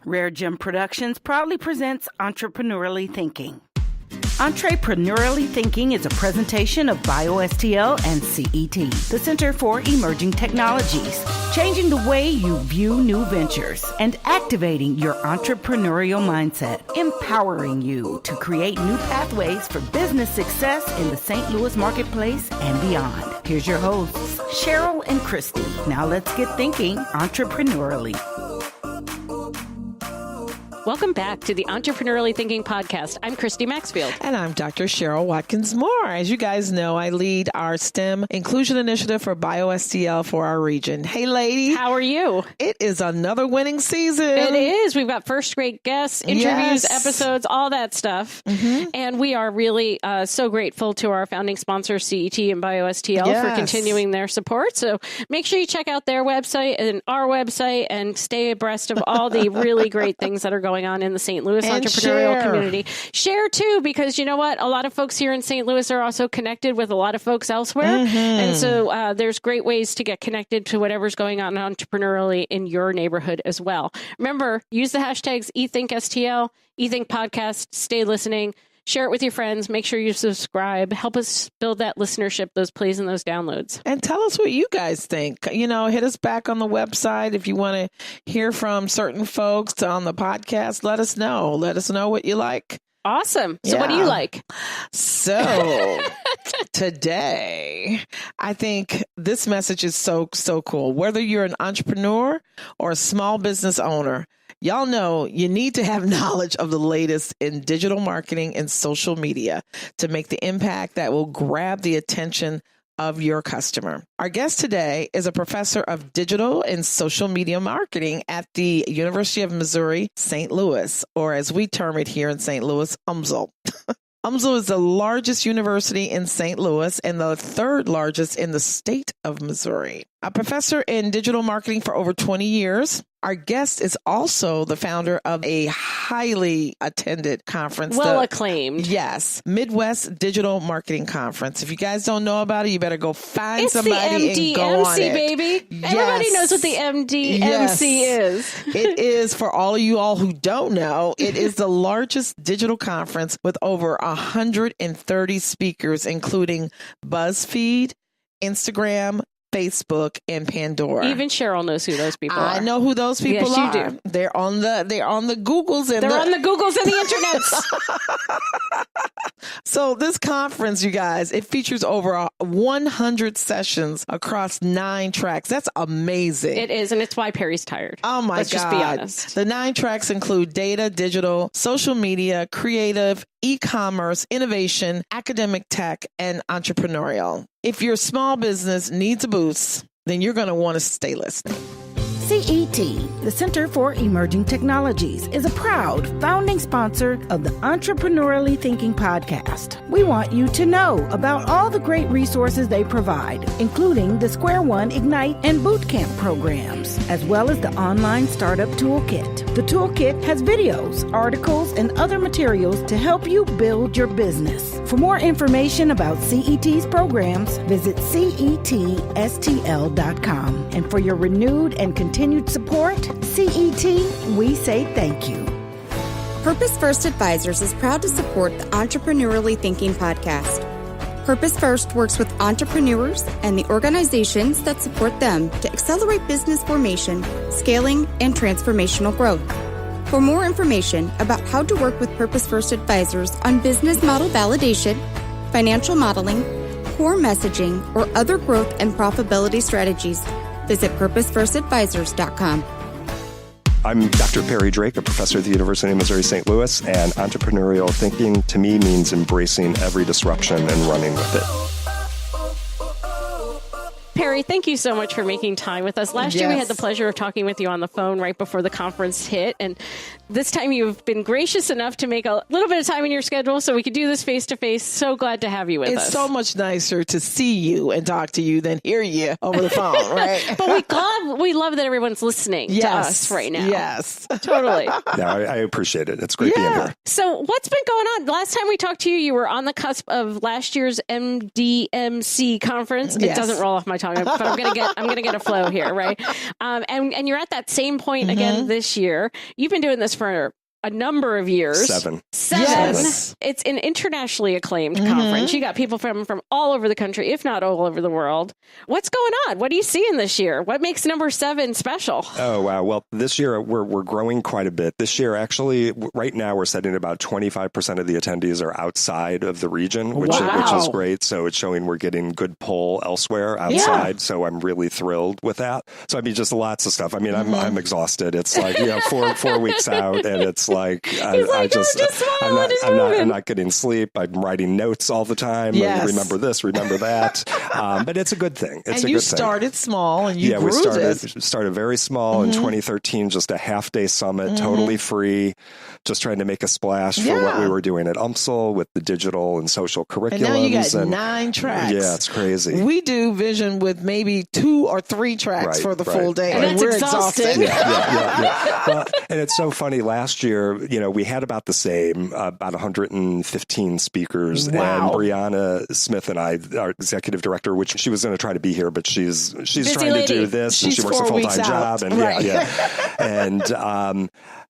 Rare Gem Productions proudly presents Entrepreneurially Thinking. Entrepreneurially Thinking is a presentation of BioSTL and CET, the Center for Emerging Technologies, changing the way you view new ventures and activating your entrepreneurial mindset, empowering you to create new pathways for business success in the St. Louis marketplace and beyond. Here's your hosts, Cheryl and Christy. Now let's get thinking entrepreneurially. Welcome back to the Entrepreneurially Thinking Podcast. I'm Christy Maxfield. And I'm Dr. Cheryl Watkins-Moore. As you guys know, I lead our STEM Inclusion Initiative for BioSTL for our region. Hey, ladies. How are you? It is another winning season. It is. We've got first grade guests, interviews, episodes, all that stuff. Mm-hmm. And we are really so grateful to our founding sponsor, CET and BioSTL, for continuing their support. So make sure you check out their website and our website and stay abreast of all the really great things that are going on in the St. Louis entrepreneurial community. Share too, because you know what? A lot of folks here in St. Louis are also connected with a lot of folks elsewhere. Mm-hmm. And so there's great ways to get connected to whatever's going on entrepreneurially in your neighborhood as well. Remember, use the hashtags ETHINKSTL, eThink Podcast, stay listening. Share it with your friends. Make sure you subscribe. Help us build that listenership, those plays and those downloads. And tell us what you guys think. You know, hit us back on the website. If you want to hear from certain folks on the podcast, let us know. Let us know what you like. Awesome. So what do you like? So today, I think this message is so cool. Whether you're an entrepreneur or a small business owner, y'all know you need to have knowledge of the latest in digital marketing and social media to make the impact that will grab the attention of your customer. Our guest today is a professor of digital and social media marketing at the University of Missouri, St. Louis, or as we term it here in St. Louis, UMSL. UMSL is the largest university in St. Louis and the third largest in the state of Missouri. A professor in digital marketing for over 20 years. Our guest is also the founder of a highly attended conference. Well acclaimed. Yes. Midwest Digital Marketing Conference. If you guys don't know about it, you better go find it's somebody the MDMC, and go on it. Baby. Yes. Everybody knows what the MDMC is. It is, for all of you all who don't know, it is the largest digital conference with over 130 speakers, including BuzzFeed, Instagram, Facebook, and Pandora. Even Cheryl knows who those people are. I know who those people are. Yes, you do. They're on the Googles and on the Googles and the internets. So this conference, you guys, it features over 100 sessions across 9 tracks. That's amazing. It is, and it's why Perry's tired. Oh my God. Let's just be honest. The 9 tracks include data, digital, social media, creative, e-commerce, innovation, academic tech, and entrepreneurial. If your small business needs a boost, then you're going to want to stay listening. CET, the Center for Emerging Technologies, is a proud founding sponsor of the Entrepreneurially Thinking Podcast. We want you to know about all the great resources they provide, including the Square One Ignite and Bootcamp programs, as well as the online startup toolkit. The toolkit has videos, articles, and other materials to help you build your business. For more information about CET's programs, visit CETSTL.com. And for your renewed and continued support, CET, we say thank you. Purpose First Advisors is proud to support the Entrepreneurially Thinking Podcast. Purpose First works with entrepreneurs and the organizations that support them to accelerate business formation, scaling, and transformational growth. For more information about how to work with Purpose First Advisors on business model validation, financial modeling, core messaging, or other growth and profitability strategies, visit PurposeFirstAdvisors.com. I'm Dr. Perry Drake, a professor at the University of Missouri St. Louis, and entrepreneurial thinking to me means embracing every disruption and running with it. Perry, thank you so much for making time with us. Last year, we had the pleasure of talking with you on the phone right before the conference hit. And this time, you've been gracious enough to make a little bit of time in your schedule so we could do this face-to-face. So glad to have you with us. It's so much nicer to see you and talk to you than hear you over the phone, right? But we love that everyone's listening to us right now. Yes. Totally. Yeah, I appreciate it. It's great being here. So what's been going on? Last time we talked to you, you were on the cusp of last year's MDMC conference. It doesn't roll off my tongue. I'm but I'm gonna get a flow here, right? And you're at that same point again this year. You've been doing this for a number of years. Seven. Yes. It's an internationally acclaimed conference. You got people from all over the country, if not all over the world. What's going on? What are you seeing this year? What makes number 7 special? Oh, wow. Well, this year we're growing quite a bit. This year, actually, right now we're setting about 25% of the attendees are outside of the region, which is great. So it's showing we're getting good pull elsewhere outside. So I'm really thrilled with that. So I mean, just lots of stuff. I mean, I'm exhausted. It's like, 4 weeks out, and it's like, I'm not getting sleep. I'm writing notes all the time. Yes. Remember this, remember that. But it's a good thing. It's a good thing. Started small and you grew we started very small in 2013, just a half-day summit, totally free, just trying to make a splash for what we were doing at UMSL with the digital and social curriculums. And now you got 9 tracks. Yeah, it's crazy. We do Vision with maybe 2 or 3 tracks for the full day. And we're exhausted. Well, and it's so funny. Last year, we had about the same, about 115 speakers. Wow. And Brianna Smith and I, our executive director, which she was going to try to be here, but she's trying to do this, and she works a full-time job. And And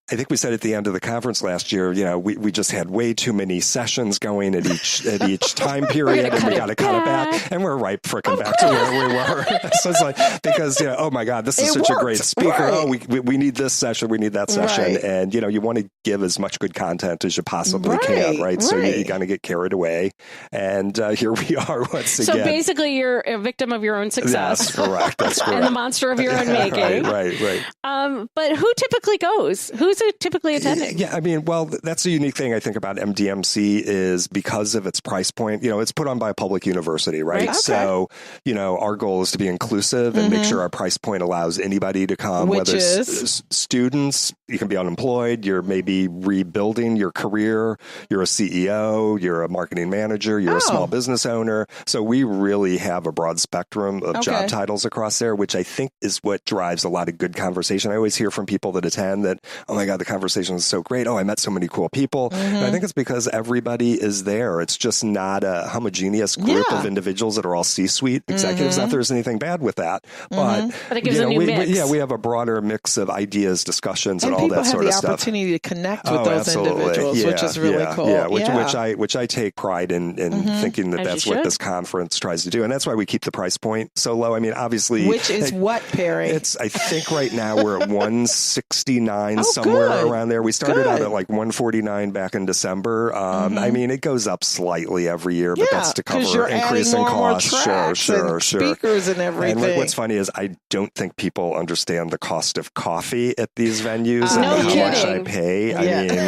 I think we said at the end of the conference last year, we just had way too many sessions going at each time period, and we got to cut it back, and we're right frickin' back to where we were. So it's like, because oh my God, this is such a great speaker. Right. Oh, we need this session, we need that session, Right. and you want to give as much good content as you possibly can, right? So you got to get carried away, and here we are once again. So basically, you're a victim of your own success. That's correct. That's correct. And the monster of your own making. Right. But who typically goes? Who's typically attending? Yeah, I mean, well, that's a unique thing I think about MDMC is because of its price point. It's put on by a public university, right? Okay. So, our goal is to be inclusive and make sure our price point allows anybody to come, Which whether is? it's students, you can be unemployed, you're maybe rebuilding your career, you're a CEO, you're a marketing manager, you're a small business owner. So we really have a broad spectrum of job titles across there, which I think is what drives a lot of good conversation. I always hear from people that attend that, oh my God, the conversation was so great. Oh, I met so many cool people. And I think it's because everybody is there. It's just not a homogeneous group of individuals that are all C-suite executives. Not that there's anything bad with that, but it gives a new mix. We have a broader mix of ideas, discussions, and all that sort of stuff. People have the opportunity to connect with those individuals, which is really cool. Yeah, which I take pride in thinking that's what this conference tries to do, and that's why we keep the price point so low. I mean, obviously, which is what, Perry? I think right now we're at 169 somewhere around there. We started out at like 149 back in December. I mean, it goes up slightly every year, but that's to cover increasing costs. Sure. Speakers and everything. And what's funny is I don't think people understand the cost of coffee at these venues and No how kidding. much I pay. I mean,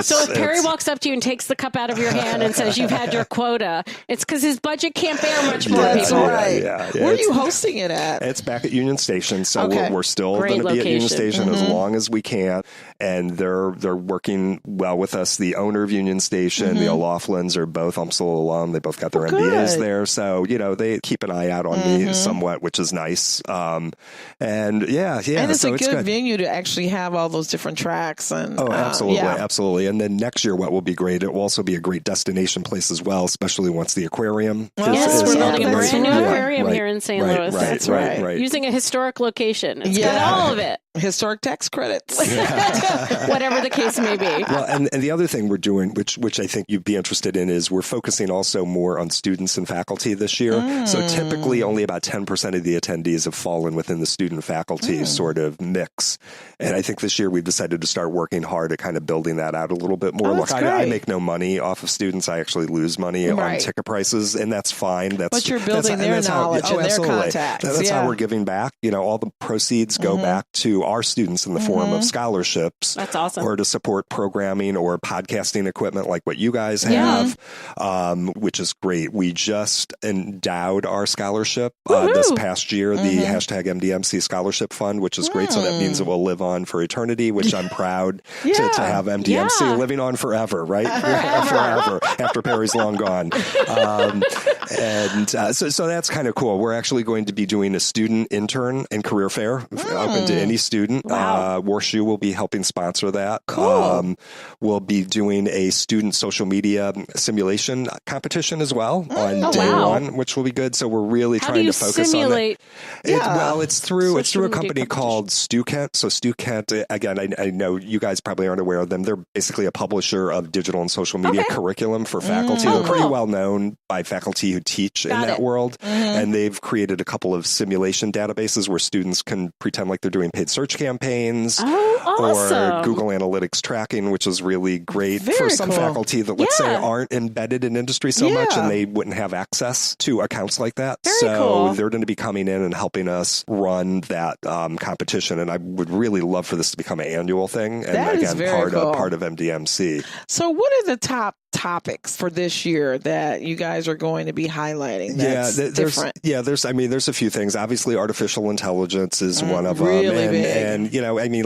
So if Perry walks up to you and takes the cup out of your hand and says, "You've had your quota," it's because his budget can't bear much more. That's people. right. Yeah. Where are you hosting it at? It's back at Union Station, so Okay. we're still Great going to be at Union location. Station as long as we can. And they're working well with us. The owner of Union Station, the O'Laughlins, are both UMSL alum. They both got their MBAs there, so they keep an eye out on me somewhat, which is nice. And it's so a good good. venue to actually have all those different tracks. And Absolutely. And then next year, what will be great? It will also be a great destination place as well, especially once the aquarium. Yes, we're building a brand new aquarium Right, here in St. right, Louis. right, That's right, right. Using a historic location. It's got all of it. Historic tax credits. Whatever the case may be. Well, and the other thing we're doing, which I think you'd be interested in, is we're focusing also more on students and faculty this year. So typically only about 10% of the attendees have fallen within the student-faculty sort of mix. And I think this year we've decided to start working hard at kind of building that out a little bit more. Look, I make no money off of students. I actually lose money on ticket prices, and that's fine. But you're building their knowledge and their contacts. That's how we're giving back. All the proceeds go back to our students in the form of scholarships. That's awesome. Or to support programming or podcasting equipment like what you guys have, which is great. We just endowed our scholarship this past year, the hashtag MDMC Scholarship Fund, which is great. So that means it will live on for eternity, which I'm proud to have MDMC living on forever, right? Forever after Perry's long gone. So that's kind of cool. We're actually going to be doing a student intern and career fair open to any student. Warshoe will be helping sponsor that. Cool. We'll be doing a student social media simulation competition as well on day one, which will be good. So we're really trying to focus on it. It's through a company called Stu Kent. So Stu Kent, again, I know you guys probably aren't aware of them. They're basically a publisher of digital and social media curriculum for faculty. They're pretty well known by faculty who teach in that world. And they've created a couple of simulation databases where students can pretend like they're doing paid search campaigns or Google Analytics tracking, which is really great for some faculty that, let's say, aren't embedded in industry so much and they wouldn't have access to accounts like that. They're going to be coming in and helping us run that competition. And I would really love for this to become an annual thing. And that again, part of MDMC. So what are the top topics for this year that you guys are going to be highlighting that's different? There's a few things. Obviously, artificial intelligence is one of them. And,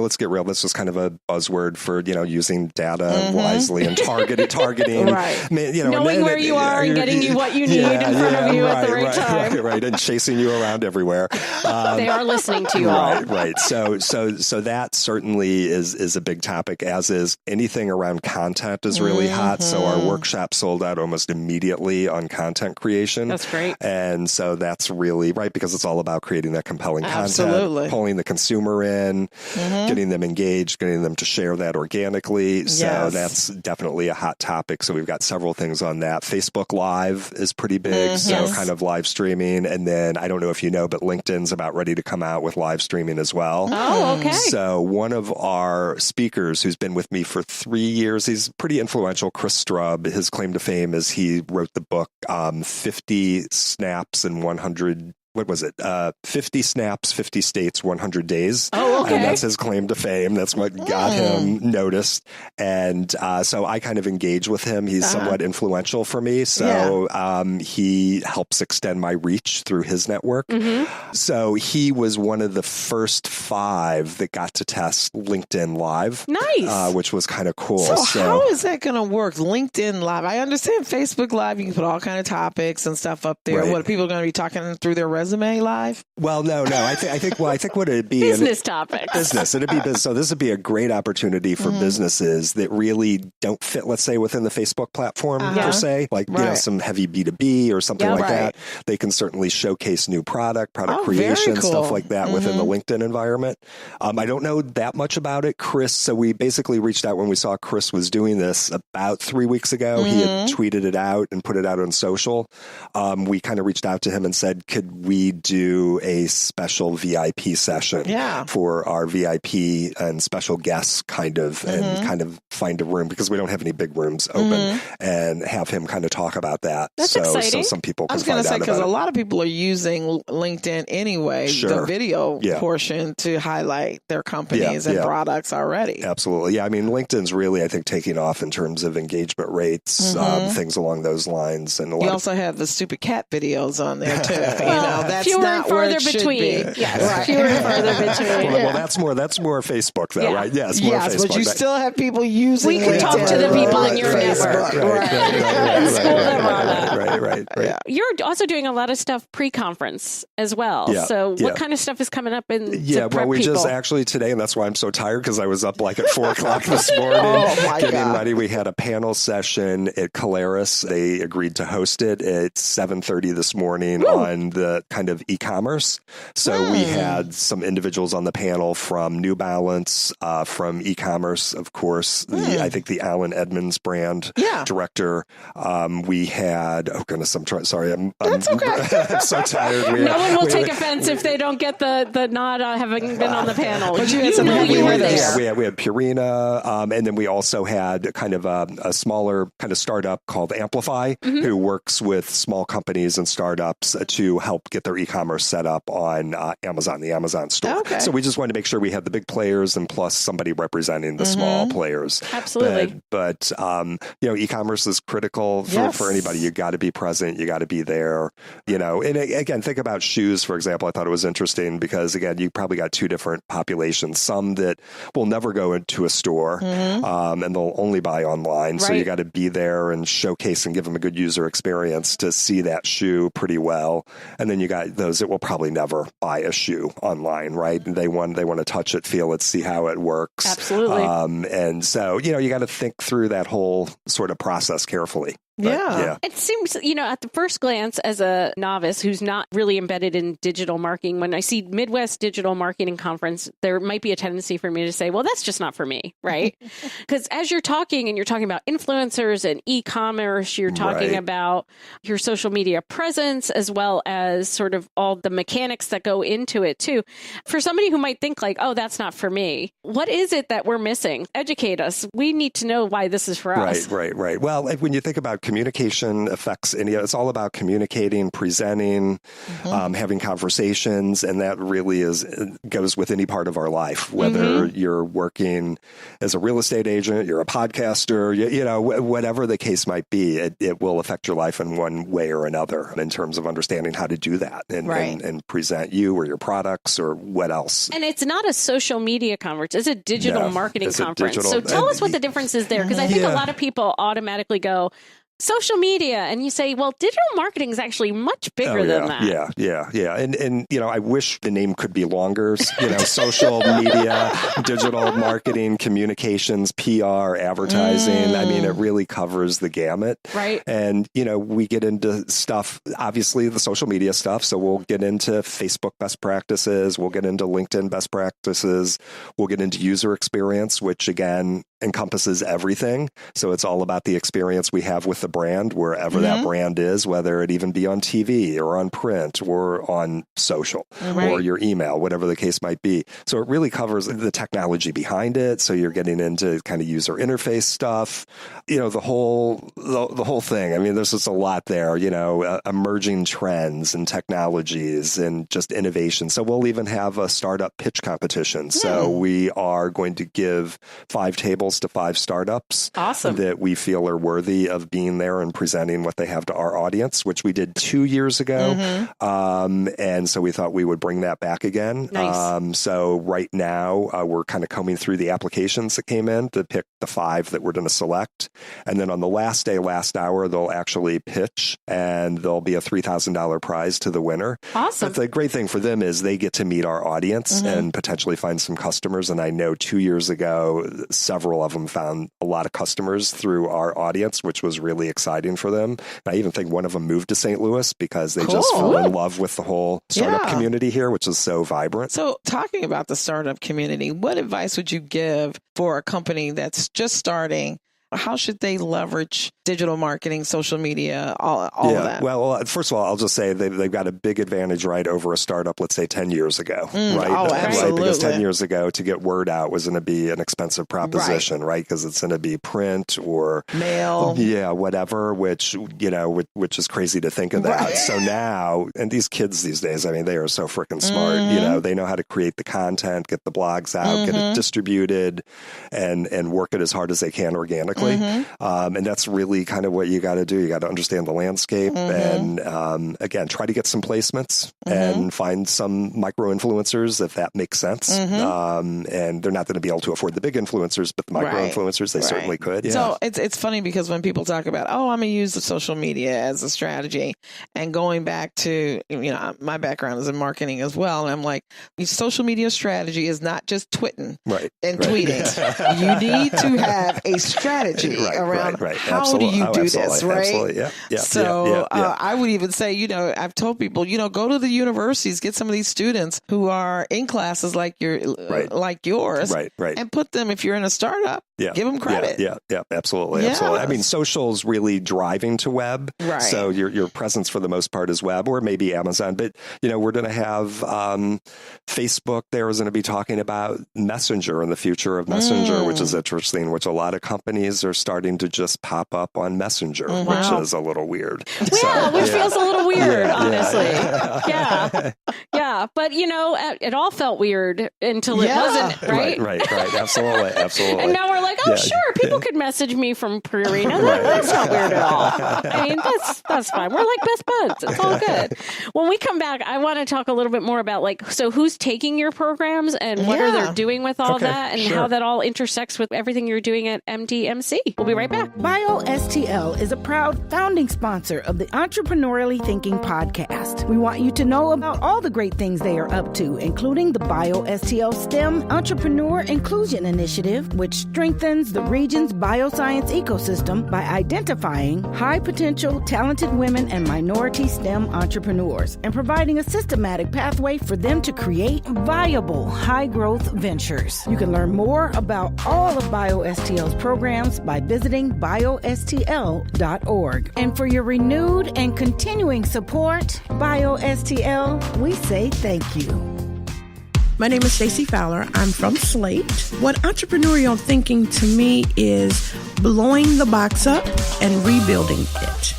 let's get real. This was kind of a buzzword for, using data wisely and targeting. Knowing where you are and getting you what you need in front of you at the right time. Right, and chasing you around everywhere. They are listening to you all. Right. So that certainly is a big topic, as is anything around content is really hot. So our workshop sold out almost immediately on content creation. That's great. And so that's really right, because it's all about creating that compelling content, pulling the consumer in, getting them engaged, getting them to share that organically. So that's definitely a hot topic. So we've got several things on that. Facebook Live is pretty big. So kind of live streaming. And then I don't know if you know, but LinkedIn's about ready to come out with live streaming as well. Oh, okay. So one of our speakers who's been with me for 3 years, he's pretty influential, Chris Strub. His claim to fame is he wrote the book 50 Snaps in 100. What was it? 50 Snaps, 50 States, 100 Days. Oh, okay. And that's his claim to fame. That's what got him noticed. And so I kind of engage with him. He's somewhat influential for me. So he helps extend my reach through his network. So he was one of the first 5 that got to test LinkedIn Live. Nice. Which was kind of cool. So how is that going to work? LinkedIn Live. I understand Facebook Live. You can put all kind of topics and stuff up there. What are people going to be talking through their resume live? Well, no. I think what it'd be business topics. Business. It'd be business. So this would be a great opportunity for businesses that really don't fit, let's say, within the Facebook platform per se, like some heavy B2B or something like that. They can certainly showcase new product creation, stuff like that within the LinkedIn environment. I don't know that much about it, Chris. So we basically reached out when we saw Chris was doing this about 3 weeks ago. He had tweeted it out and put it out on social. We kind of reached out to him and said, could we do a special VIP session for our VIP and special guests and kind of find a room, because we don't have any big rooms open, and have him kind of talk about that. That's exciting. So some people can I was going to say, because a lot of people are using LinkedIn anyway, the video portion to highlight their companies and products already. Absolutely. Yeah. I mean, LinkedIn's really, I think, taking off in terms of engagement rates, things along those lines. And you also have the stupid cat videos on there too. That's fewer not and farther between. Yes, fewer and farther between. Well, that's more Facebook, though, right? Yes, more Facebook. But you still have people using. We can talk to the people in your network. Right. You're also doing a lot of stuff pre-conference as well. So what kind of stuff is coming up in? We just actually today, and that's why I'm so tired, because I was up like at 4 o'clock this morning getting ready. We had a panel session at Caleris. They agreed to host it at 7:30 this morning on the kind of e-commerce. So we had some individuals on the panel from New Balance, from e-commerce, of course, I think the Alan Edmonds brand director. We had, oh goodness, That's okay. I'm so tired. No one will take offense if they don't get the nod on having been on the panel. But you were there. We had Purina, and then we also had kind of a smaller kind of startup called Amplify, who works with small companies and startups to help get their e-commerce set up on Amazon, the Amazon store. Okay. So we just wanted to make sure we had the big players and plus somebody representing the small players. Absolutely. But e-commerce is critical for anybody. You got to be present. You got to be there, and again, think about shoes, for example. I thought it was interesting because, again, you probably got two different populations, some that will never go into a store and they'll only buy online. Right. So you got to be there and showcase and give them a good user experience to see that shoe pretty well. And then you got those that will probably never buy a shoe online, right? And they want to touch it, feel it, see how it works. Absolutely. And so, you got to think through that whole sort of process carefully. But, It seems, at the first glance, as a novice who's not really embedded in digital marketing, when I see Midwest Digital Marketing Conference, there might be a tendency for me to say, well, that's just not for me, right? Because as you're talking about influencers and e-commerce, you're talking about your social media presence, as well as sort of all the mechanics that go into it too. For somebody who might think like, oh, that's not for me, what is it that we're missing? Educate us. We need to know why this is for us. Right. Well, when you think about communication affects it's all about communicating, presenting, having conversations, and that really goes with any part of our life, whether you're working as a real estate agent, you're a podcaster, whatever the case might be, it will affect your life in one way or another in terms of understanding how to do that and present you or your products or what else. And it's not a social media conference, it's a digital marketing conference. So tell us what the difference is there, because I think a lot of people automatically go, social media, and you say, well, digital marketing is actually much bigger than that. Yeah. And I wish the name could be longer. Social media, digital marketing, communications, PR, advertising. I mean, it really covers the gamut. Right. And, we get into stuff, obviously the social media stuff. So we'll get into Facebook best practices. We'll get into LinkedIn best practices. We'll get into user experience, which again encompasses everything. So it's all about the experience we have with the brand, wherever that brand is, whether it even be on TV or on print or on social or your email, whatever the case might be. So it really covers the technology behind it. So you're getting into kind of user interface stuff, the whole thing. I mean, there's just a lot there, emerging trends and technologies and just innovation. So we'll even have a startup pitch competition. So we are going to give 5 tables to 5 startups that we feel are worthy of being there and presenting what they have to our audience, which we did 2 years ago. And so we thought we would bring that back again. Nice. So right now we're kind of combing through the applications that came in to pick the 5 that we're going to select. And then on the last day, last hour, they'll actually pitch and there'll be a $3,000 prize to the winner. Awesome. But the great thing for them is they get to meet our audience and potentially find some customers. And I know 2 years ago, several of them found a lot of customers through our audience, which was really exciting for them. And I even think one of them moved to St. Louis because they just fell in love with the whole startup community here, which is so vibrant. So talking about the startup community, what advice would you give for a company that's just starting? How should they leverage digital marketing, social media, all of that? Well, first of all, I'll just say they've got a big advantage over a startup, let's say 10 years ago, right? Oh, absolutely. Because 10 years ago, to get word out was going to be an expensive proposition, right? Because it's going to be print or mail. Yeah, whatever, which is crazy to think of that. Right. So now, and these kids these days, I mean, they are so freaking smart. They know how to create the content, get the blogs out, get it distributed, and work it as hard as they can organically. And that's really kind of what you got to do. You got to understand the landscape and, again, try to get some placements and find some micro influencers if that makes sense. And they're not going to be able to afford the big influencers, but the micro influencers, they certainly could. Yeah. So it's funny because when people talk about, I'm going to use the social media as a strategy, and going back to, my background is in marketing as well. And I'm like, social media strategy is not just twitting and tweeting. You need to have a strategy around how do you do this, right? Absolutely. Yeah. So I would even say, I've told people, go to the universities, get some of these students who are in classes like yours, and put them, if you're in a startup, give them credit. Yeah, absolutely. I mean, social's really driving to web. Right. So your presence for the most part is web, or maybe Amazon. But, we're going to have Facebook there is going to be talking about Messenger and the future of Messenger, which is interesting, which a lot of companies are starting to just pop up on Messenger, which is a little weird. Yeah, which feels a little weird, honestly. Yeah. Yeah, but it all felt weird until it wasn't, right? Right. Absolutely. And now we're like, sure, people could message me from Purina. That's not weird at all. I mean, that's fine. We're like best buds. It's all good. When we come back, I want to talk a little bit more about so who's taking your programs and what are they doing with all that and how that all intersects with everything you're doing at MDMC. We'll be right back. BioSTL is a proud founding sponsor of the Entrepreneurially Thinking podcast. We want you to know about all the great things they are up to, including the BioSTL STEM Entrepreneur Inclusion Initiative, which strengthens the region's bioscience ecosystem by identifying high-potential, talented women and minority STEM entrepreneurs and providing a systematic pathway for them to create viable, high-growth ventures. You can learn more about all of BioSTL's programs by visiting biostl.org. And for your renewed and continuing support, BioSTL, we say thank you. My name is Stacey Fowler. I'm from Slate. What entrepreneurial thinking to me is blowing the box up and rebuilding it.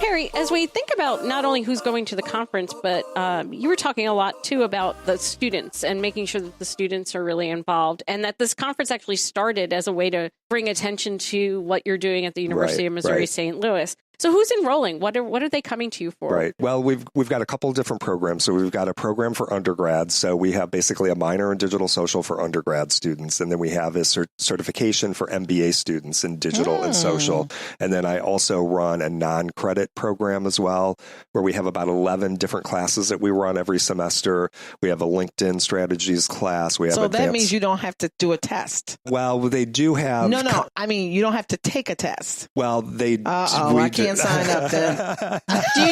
Harry, as we think about not only who's going to the conference, but you were talking a lot, too, about the students and making sure that the students are really involved and that this conference actually started as a way to bring attention to what you're doing at the University of Missouri St. Louis. So who's enrolling? What are they coming to you for? Right. Well, we've got a couple of different programs. So we've got a program for undergrads. So we have basically a minor in digital social for undergrad students. And then we have a certification for MBA students in digital and social. And then I also run a non-credit program as well, where we have about 11 different classes that we run every semester. We have a LinkedIn strategies class. We have so that means you don't have to do a test. Well, they do have. No. I mean, you don't have to take a test. Well, they. I can't sign up then.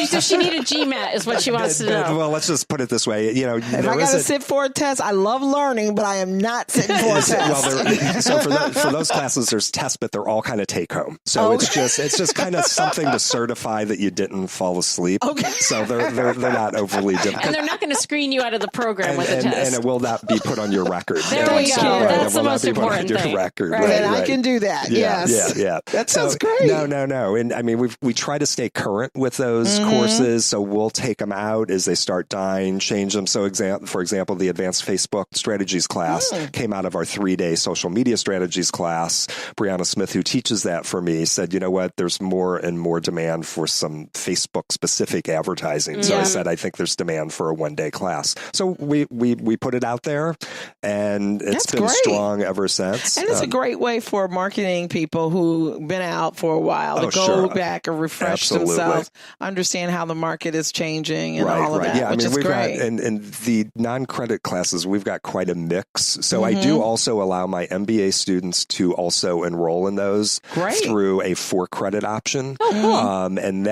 So she needed GMAT is what she wants to know. Well, let's just put it this way. If I got to sit for a test, I love learning, but I am not sitting for a test. Well, so for those classes, there's tests, but they're all kind of take home. So it's just kind of something to certify that you didn't fall asleep. Okay. So they're not overly difficult. And they're not going to screen you out of the program with a test. And it will not be put on your record. There we go. That's the most important thing. Record. Right. And I can do that. Yes. Yeah. That sounds great. No. And I mean, we try to stay current with those courses, so we'll take them out as they start dying, change them. So, for example, the Advanced Facebook Strategies class came out of our 3-day social media strategies class. Brianna Smith, who teaches that for me, said, you know what, there's more and more demand for some Facebook-specific advertising. So I said, I think there's demand for a 1-day class. So we put it out there, and it's been strong ever since. And it's a great way for marketing people who've been out for a while to go back and refresh themselves, understand how the market is changing and all of that, Yeah, which is great. And the non-credit classes, we've got quite a mix. So I do also allow my MBA students to also enroll in those through a 4-credit option. Oh, cool. And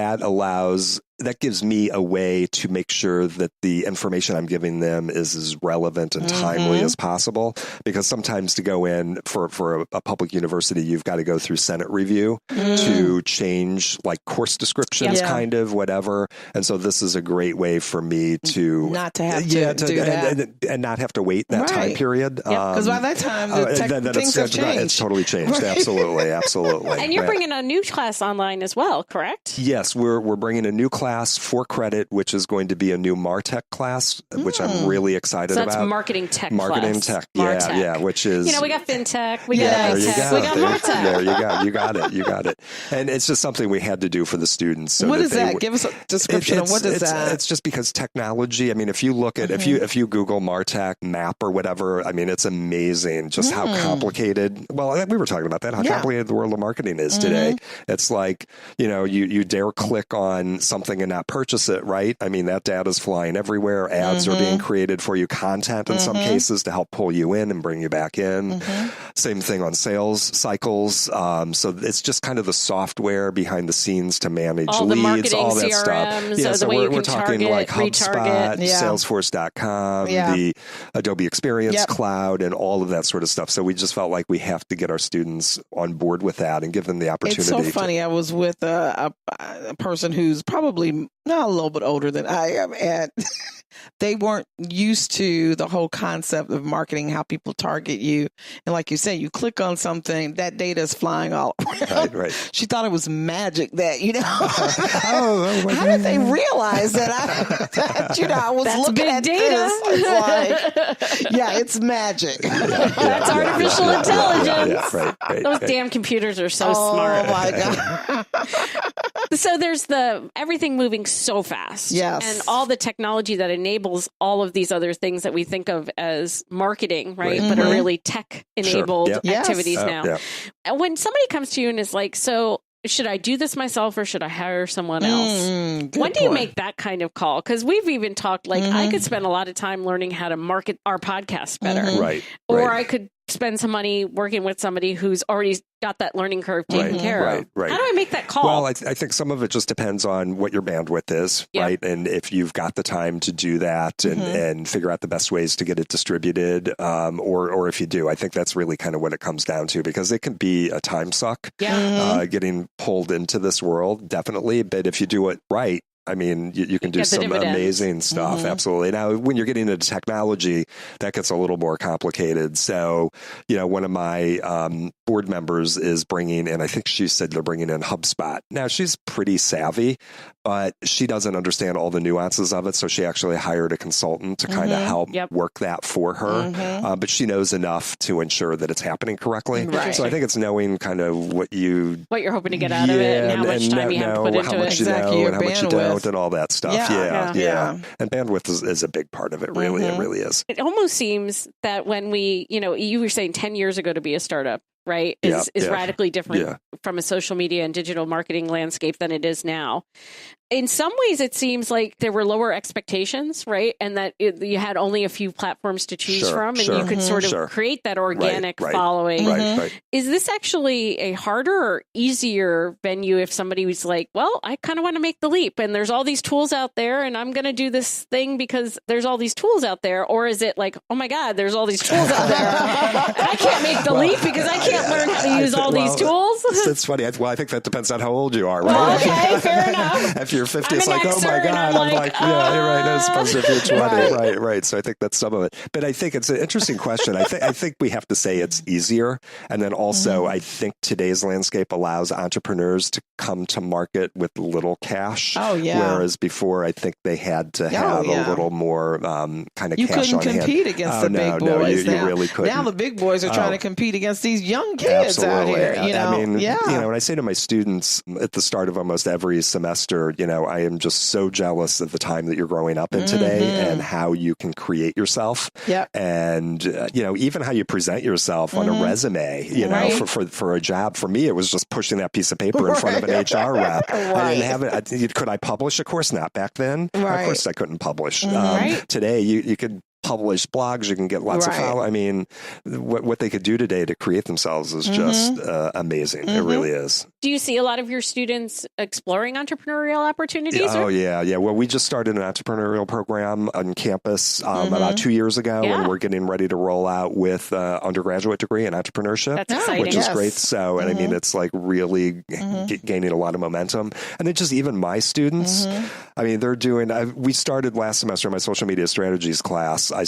that gives me a way to make sure that the information I'm giving them is as relevant and timely as possible. Because sometimes to go in for a public university, you've got to go through Senate review to change like course descriptions, kind of whatever. And so this is a great way for me to not to have to do that and not have to wait that time period. Because by that time, things have changed. It's totally changed. Absolutely. And you're bringing a new class online as well, correct? Yes, we're bringing a new class for credit, which is going to be a new MarTech class, which I'm really excited about. So that's marketing tech class. Yeah, which is... we got FinTech, we got EdTech, we got MarTech. There you go. You got it. And it's just something we had to do for the students. So what is that? Give us a description of what is that? It's just because technology, I mean, if you look at, if you Google MarTech map or whatever, I mean, it's amazing just how complicated, well, we were talking about that, how complicated the world of marketing is today. It's like, you dare click on something and not purchase it, right? I mean, that data's flying everywhere. Ads are being created for you, content in some cases to help pull you in and bring you back in. Same thing on sales cycles. So it's just kind of the software behind the scenes to manage all leads, all that CRMs, stuff. Yeah, so we're talking target, like HubSpot, Salesforce.com, the Adobe Experience Cloud, and all of that sort of stuff. So we just felt like we have to get our students on board with that and give them the opportunity. It's so funny. I was with a person who's probably not a little bit older than I am, and they weren't used to the whole concept of marketing, how people target you. And like you say, you click on something, that data is flying all around. Right. She thought it was magic that, How did they realize that I was That's looking big at data. this? It's like, yeah, it's magic. That's artificial intelligence. Right. Those damn computers are so smart. Oh my God. So there's everything moving so fast. Yes. And all the technology that enables all of these other things that we think of as marketing, right? But are really tech enabled activities now. Yeah. And when somebody comes to you and is like, so should I do this myself or should I hire someone else? When do you make that kind of call? Because we've even talked like I could spend a lot of time learning how to market our podcast better. Right. Or I could spend some money working with somebody who's already got that learning curve taken care of. Right. How do I make that call? Well, I think some of it just depends on what your bandwidth is, right? And if you've got the time to do that and figure out the best ways to get it distributed, or if you do, I think that's really kind of what it comes down to, because it can be a time suck getting pulled into this world, definitely. But if you do it right, I mean, you can do some amazing stuff. Absolutely. Now, when you're getting into technology, that gets a little more complicated. So, one of my board members is bringing in, I think she said they're bringing in HubSpot. Now, she's pretty savvy, but she doesn't understand all the nuances of it. So she actually hired a consultant to kind of help work that for her. But she knows enough to ensure that it's happening correctly. Right. So I think it's knowing kind of what you're hoping to get out of it and how much time you have to put into it. How much you know and how much you don't and all that stuff. Yeah. And bandwidth is a big part of it, really. It really is. It almost seems that when you were saying 10 years ago to be a startup, right, is radically different from a social media and digital marketing landscape than it is now. In some ways, it seems like there were lower expectations, right? And that you had only a few platforms to choose from, and you could sort of create that organic following. Right. Is this actually a harder or easier venue if somebody was like, well, I kind of want to make the leap, and there's all these tools out there, and I'm going to do this thing because there's all these tools out there? Or is it like, oh my God, there's all these tools out there. I can't make the leap because I can't learn how to use all these tools? It's funny. I think that depends on how old you are, right? Well, okay, fair enough. If you're 50, it's like, oh my God. I'm like, yeah, you're right. I suppose if you're 20, right. So I think that's some of it. But I think it's an interesting question. I think we have to say it's easier. And then also, I think today's landscape allows entrepreneurs to come to market with little cash. Oh, yeah. Whereas before, I think they had to have a little more kind of you cash on hand. You couldn't compete against the big boys. You really couldn't. Now the big boys are trying to compete against these young kids out here. I mean, when I say to my students at the start of almost every semester, I am just so jealous of the time that you're growing up in today and how you can create yourself. Yep. And, even how you present yourself on a resume, for a job. For me, it was just pushing that piece of paper in front of an HR rep. I didn't have it. Could I publish? Of course not. Back then, of course I couldn't publish. Today, you could publish blogs, you can get lots of followers. I mean, what they could do today to create themselves is just amazing. It really is. Do you see a lot of your students exploring entrepreneurial opportunities? Oh, yeah. Well, we just started an entrepreneurial program on campus about 2 years ago, and we're getting ready to roll out with undergraduate degree in entrepreneurship. That's exciting. Which is great. So, and I mean, it's like really gaining a lot of momentum. And then just even my students, I mean, they're doing, we started last semester in my social media strategies class. I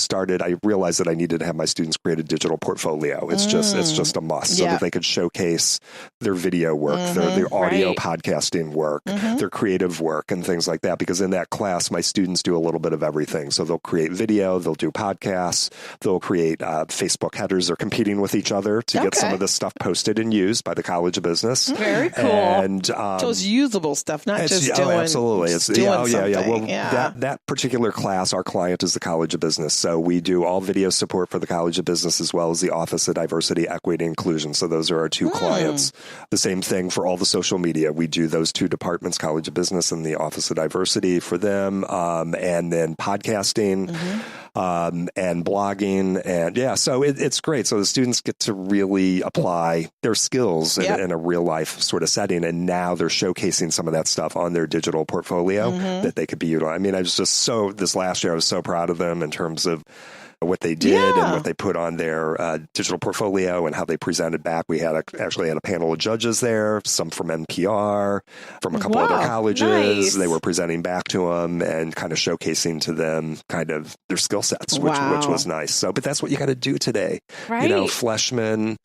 realized that I needed to have my students create a digital portfolio. It's just a must so that they could showcase their video work, their audio podcasting work, their creative work and things like that. Because in that class, my students do a little bit of everything. So they'll create video, they'll do podcasts, they'll create Facebook headers. They're competing with each other to get some of this stuff posted and used by the College of Business. Very cool. And so it's usable stuff, not just doing. Absolutely. It's doing something. Well, that particular class, our client is the College of Business. So we do all video support for the College of Business as well as the Office of Diversity, Equity, and Inclusion. So those are our two clients. The same thing for all the social media. We do those two departments, College of Business and the Office of Diversity for them. And then podcasting and blogging. And so it's great. So the students get to really apply their skills in a real life sort of setting. And now they're showcasing some of that stuff on their digital portfolio that they could be utilized. I mean, this last year, I was so proud of them in terms of what they did and what they put on their digital portfolio and how they presented back. We actually had a panel of judges there, some from NPR, from a couple other colleges. Nice. They were presenting back to them and kind of showcasing to them kind of their skill sets, which was nice. So, but that's what you got to do today. Right. Fleshman,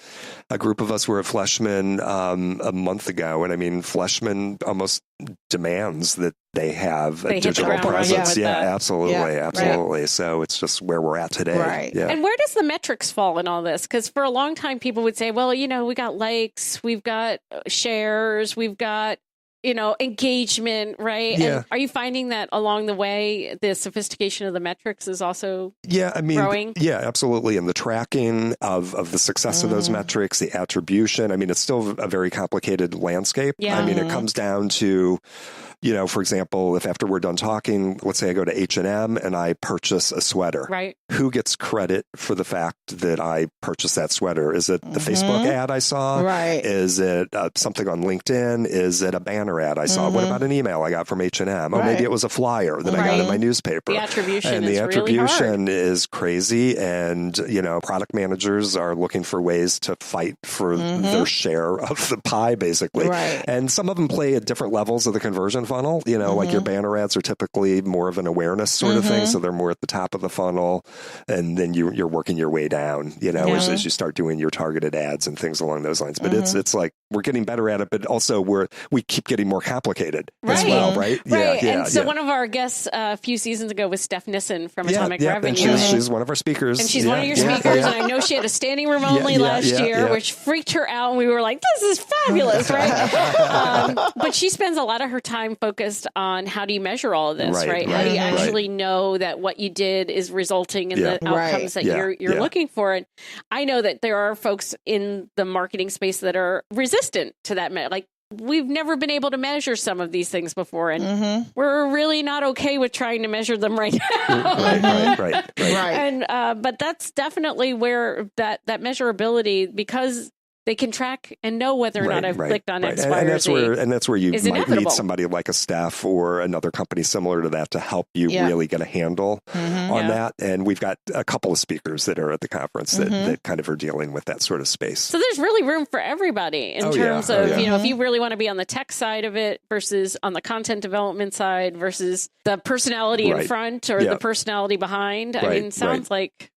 a group of us were at Fleshman a month ago, and I mean, Fleshman almost demands that they have a digital presence. Absolutely. Right. So it's just where we're at today. Right. Yeah. And where does the metrics fall in all this? Because for a long time, people would say, well, we got likes, we've got shares, we've got, engagement, right? Yeah. And are you finding that along the way, the sophistication of the metrics is also growing? Yeah, absolutely. And the tracking of the success of those metrics, the attribution, I mean, it's still a very complicated landscape. Yeah. I mean, it comes down to, for example, if after we're done talking, let's say I go to H&M and I purchase a sweater. Right. Who gets credit for the fact that I purchased that sweater? Is it the Facebook ad I saw? Right. Is it something on LinkedIn? Is it a banner ad I saw? What about an email I got from H&M? Oh, maybe it was a flyer that I got in my newspaper. The attribution is crazy. And, product managers are looking for ways to fight for their share of the pie, basically. Right. And some of them play at different levels of the conversion funnel. Like your banner ads are typically more of an awareness sort of thing. So they're more at the top of the funnel. And then you're working your way down, as you start doing your targeted ads and things along those lines. But it's like we're getting better at it, but also we keep getting more complicated as well, right? Right. And so one of our guests a few seasons ago was Steph Nissen from Atomic Revenue. And she's one of our speakers. And she's one of your speakers. And I know she had a standing room only last year, which freaked her out. And we were like, this is fabulous, right? But she spends a lot of her time focused on how do you measure all of this, right? How do you actually know that what you did is resulting in the outcomes that you're looking for? And I know that there are folks in the marketing space that are resistant to that. Like, we've never been able to measure some of these things before, and we're really not okay with trying to measure them right now. Right. And but that's definitely where that measurability, because they can track and know whether or not I've clicked on X, Y, or Z. And that's where you might need somebody like a Steph or another company similar to that to help you really get a handle on that. And we've got a couple of speakers that are at the conference that kind of are dealing with that sort of space. So there's really room for everybody in terms of, if you really want to be on the tech side of it versus on the content development side versus the personality in front or the personality behind. I mean, sounds like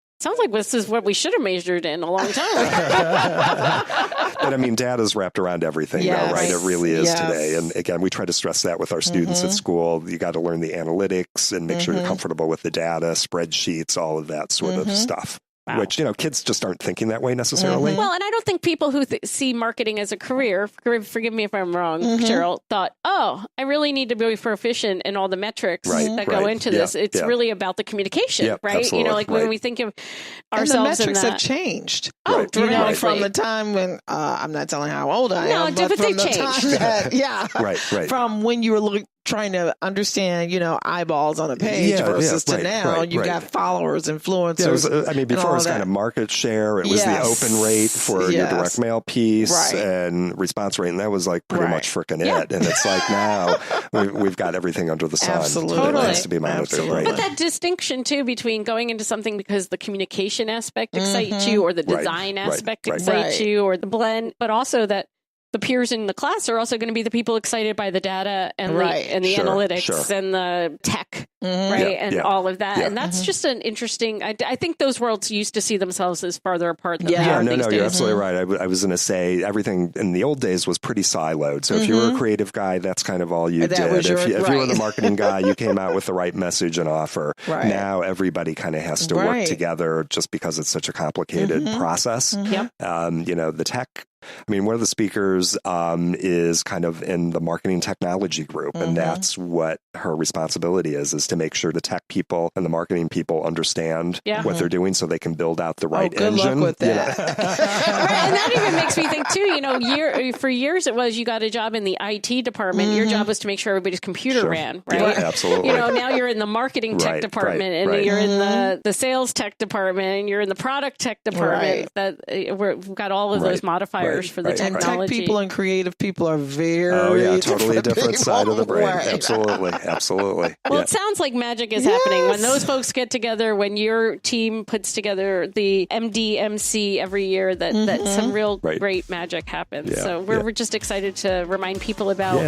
this is what we should have measured in a long time. But I mean, data's wrapped around everything, though, right? It really is today. And again, we try to stress that with our students at school. You got to learn the analytics and make sure you're comfortable with the data, spreadsheets, all of that sort of stuff. Wow. Which, kids just aren't thinking that way necessarily. Well, and I don't think people who see marketing as a career, forgive me if I'm wrong, Cheryl, thought, I really need to be proficient in all the metrics that go into this. It's really about the communication, right? Absolutely. When we think of ourselves and the metrics have changed. Oh, dramatically. From the time when, I'm not telling how old I am, but but from they changed. From when you were trying to understand, eyeballs on a page versus to now you got followers, influencers. Before it was kind of market share. It was the open rate for your direct mail piece and response rate. And that was like pretty much freaking it. And it's like now we've got everything under the sun that has to be monitored. Right? But that distinction too between going into something because the communication aspect excites you or the design aspect excites you or the blend, but also that the peers in the class are also going to be the people excited by the data and the analytics and the tech, and all of that. And that's just an interesting, I think those worlds used to see themselves as farther apart than they are these days. You're absolutely right. I was going to say everything in the old days was pretty siloed. So if you were a creative guy, that's kind of all you did. If you were the marketing guy, you came out with the right message and offer. Now everybody kind of has to work together just because it's such a complicated process. The tech, one of the speakers is kind of in the marketing technology group, and that's what her responsibility is to make sure the tech people and the marketing people understand what they're doing so they can build out the right engine. Good luck with that. And that even makes me think too, for years it was you got a job in the IT department. Your job was to make sure everybody's computer ran, right? Yeah, absolutely. Now you're in the marketing tech department and you're in the sales tech department and you're in the product tech department. That we've got all of those modifiers for the technology. And tech people and creative people are very totally different side of the brain. Absolutely. Well, it sounds like magic is happening when those folks get together, when your team puts together the MDMC every year, that some real great magic happens. Yeah, so we're just excited to remind people about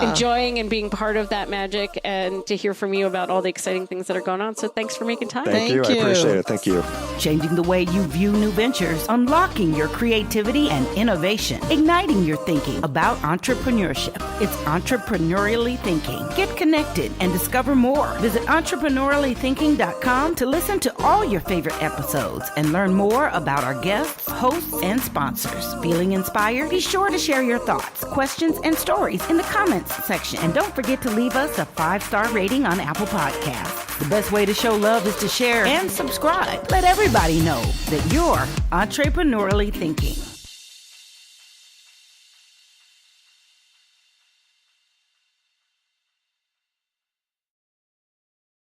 enjoying and being part of that magic and to hear from you about all the exciting things that are going on. So thanks for making time. Thank you. I appreciate it. Thank you. Changing the way you view new ventures, unlocking your creativity and innovation, igniting your thinking about entrepreneurship. It's Entrepreneurially Thinking. Get connected and discover more. Visit entrepreneuriallythinking.com to listen to all your favorite episodes and learn more about our guests, hosts, and sponsors. Feeling inspired? Be sure to share your thoughts, questions, and stories in the comments section. And don't forget to leave us a 5-star rating on Apple Podcasts. The best way to show love is to share and subscribe. Let everybody know that you're entrepreneurially thinking.